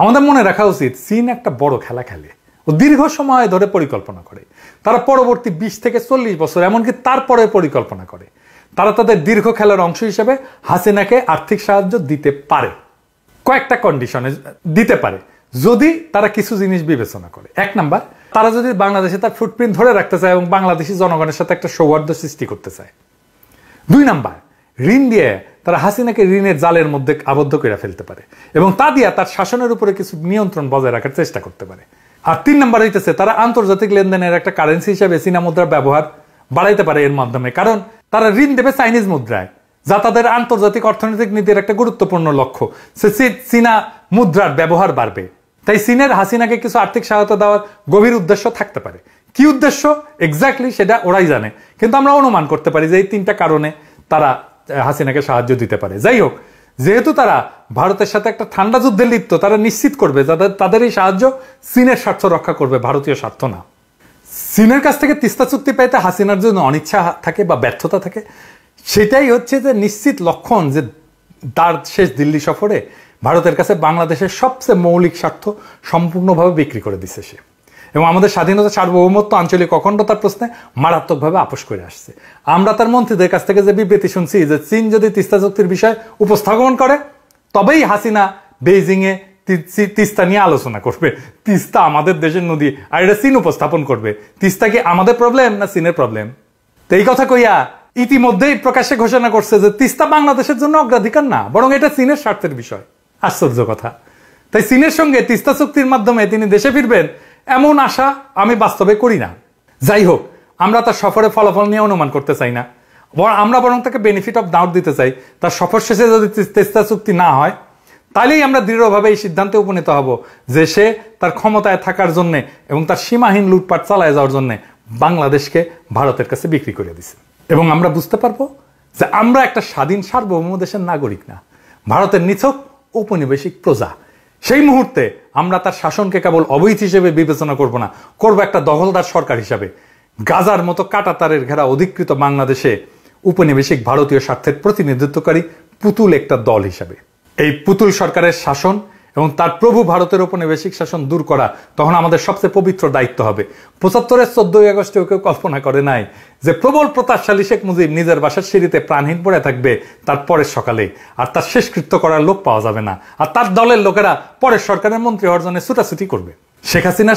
আমাদের মনে রাখা উচিত চীন একটা বড় খেলা খেলে ও দীর্ঘ সময় ধরে পরিকল্পনা করে। তারা পরবর্তী 20 থেকে 40 বছর এমনকি তারপরে পরিকল্পনা করে। তারা তাদের দীর্ঘ খেলার অংশ হিসেবে হাসিনাকে আর্থিক সাহায্য দিতে পারে, কয়েকটা কন্ডিশনে দিতে পারে, যদি তারা কিছু জিনিস বিবেচনা করে। 1 নাম্বার, তারা যদি বাংলাদেশে তার ফুটপ্রিন্ট ধরে রাখতে চায় এবং বাংলাদেশি জনগণের সাথে একটা সৌহার্দ্য সৃষ্টি করতে চায়। 2 নাম্বার, ঋণ দিয়ে তারা হাসিনাকে ঋণের জালের মধ্যে আবদ্ধ করে ফেলতে পারে এবং তা দিয়ে তার শাসনের উপরে কিছু নিয়ন্ত্রণ বজায় রাখার চেষ্টা করতে পারে। আর 3 নাম্বার হইতেছে তারা আন্তর্জাতিক লেনদেনের একটা কারেন্সি হিসেবে চীনা মুদ্রার ব্যবহার বাড়াইতে পারে এর মাধ্যমে, কারণ তারা ঋণ দেবে চাইনিজ মুদ্রায়, যা তাদের আন্তর্জাতিক অর্থনৈতিক নীতির একটা গুরুত্বপূর্ণ লক্ষ্য। চীনা মুদ্রার ব্যবহার বাড়বে। তাই চীনের হাসিনাকে কিছু আর্থিক সহায়তা দেওয়ার গভীর উদ্দেশ্য থাকতে পারে। কি উদ্দেশ্য এক্স্যাক্টলি সেটা ওরাই জানে, কিন্তু আমরা অনুমান করতে পারি যে এই 3টা কারণে তারা হাসিনাকে সাহায্য দিতে পারে। যাই হোক, যেহেতু তারা ভারতের সাথে একটা ঠান্ডা যুদ্ধে লিপ্ত, তারা নিশ্চিত করবে যাতে তাদের এই সাহায্য চীনের স্বার্থ রক্ষা করবে, ভারতীয় স্বার্থ না। চীনের কাছ থেকে তিস্তা চুক্তি পাইতে হাসিনার জন্য অনিচ্ছা থাকে বা ব্যর্থতা থাকে, সেটাই হচ্ছে যে নিশ্চিত লক্ষণ যে তার শেষ দিল্লি সফরে ভারতের কাছে বাংলাদেশের সবচেয়ে মৌলিক স্বার্থ সম্পূর্ণভাবে বিক্রি করে দিচ্ছে সে, এবং আমাদের স্বাধীনতা, সার্বভৌমত্ব, আঞ্চলিক অখণ্ডতার প্রশ্নে মারাত্মকভাবে আপোষ করে আসছে। আমরা তার মন্ত্রীদের কাছ থেকে যে বিবৃতি শুনছি যে চীন যদি তিস্তা চুক্তির বিষয় উপস্থাপন করে তবেই হাসিনা বেইজিং এ তিস্তা নিয়ে আলোচনা করবে। তিস্তা আমাদের দেশের নদী আর এটা চীন উপস্থাপন করবে। তিস্তা কি আমাদের প্রবলেম না চীনের প্রবলেম? তো এই কথা কইয়া ইতিমধ্যেই প্রকাশ্যে ঘোষণা করছে যে তিস্তা বাংলাদেশের জন্য অগ্রাধিকার না, বরং এটা চীনের স্বার্থের বিষয়। আশ্চর্য কথা। তাই চীনের সঙ্গে তিস্তা চুক্তির মাধ্যমে তিনি দেশে ফিরবেন এমন আশা আমি বাস্তবে করি না। যাই হোক, আমরা তার সফরে ফলাফল নিয়ে অনুমান করতে চাই না, আমরা বরং তাকে বেনিফিট অফ ডাউট দিতে চাই। তার সফর শেষে যদি তিস্তা চুক্তি না হয়, তাহলেই আমরা দৃঢ়ভাবে এই সিদ্ধান্তে উপনীত হব যে সে তার ক্ষমতায় থাকার জন্য এবং তার সীমাহীন লুটপাট চালায় যাওয়ার জন্য বাংলাদেশকে ভারতের কাছে বিক্রি করে দিছে। এবং আমরা বুঝতে পারবো যে আমরা একটা স্বাধীন সার্বভৌম দেশের নাগরিক না, ভারতের নিছক ঔপনিবেশিক প্রজা। সেই মুহূর্তে আমরা তার শাসনকে কেবল অবৈধ হিসেবে বিবেচনা করব না, করব একটা দখলদার সরকার হিসাবে। গাজার মতো কাঁটাতারের ঘেরা অধিকৃত বাংলাদেশে উপনিবেশিক ভারতীয় স্বার্থের প্রতিনিধিত্বকারী পুতুল একটা দল হিসাবে। এই পুতুল সরকারের শাসন এবং তার প্রভু ভারতের উপনিবেশিক শাসন দূর করা তখন আমাদের সবচেয়ে পবিত্র দায়িত্ব হবে। 75-এর 14ই আগস্টেও কেউ কল্পনা করে নাই যে প্রবল প্রতাপশালী শেখ মুজিব নিজের বাসার সিঁড়িতে প্রাণহীন পড়ে থাকবে তার পরের সকালে, আর তার শেষকৃত্য করার লোক পাওয়া যাবে না, আর তার দলের লোকেরা পরের সরকারের মন্ত্রী হওয়ার জন্য ছুটাছুটি করবে। শেখ হাসিনা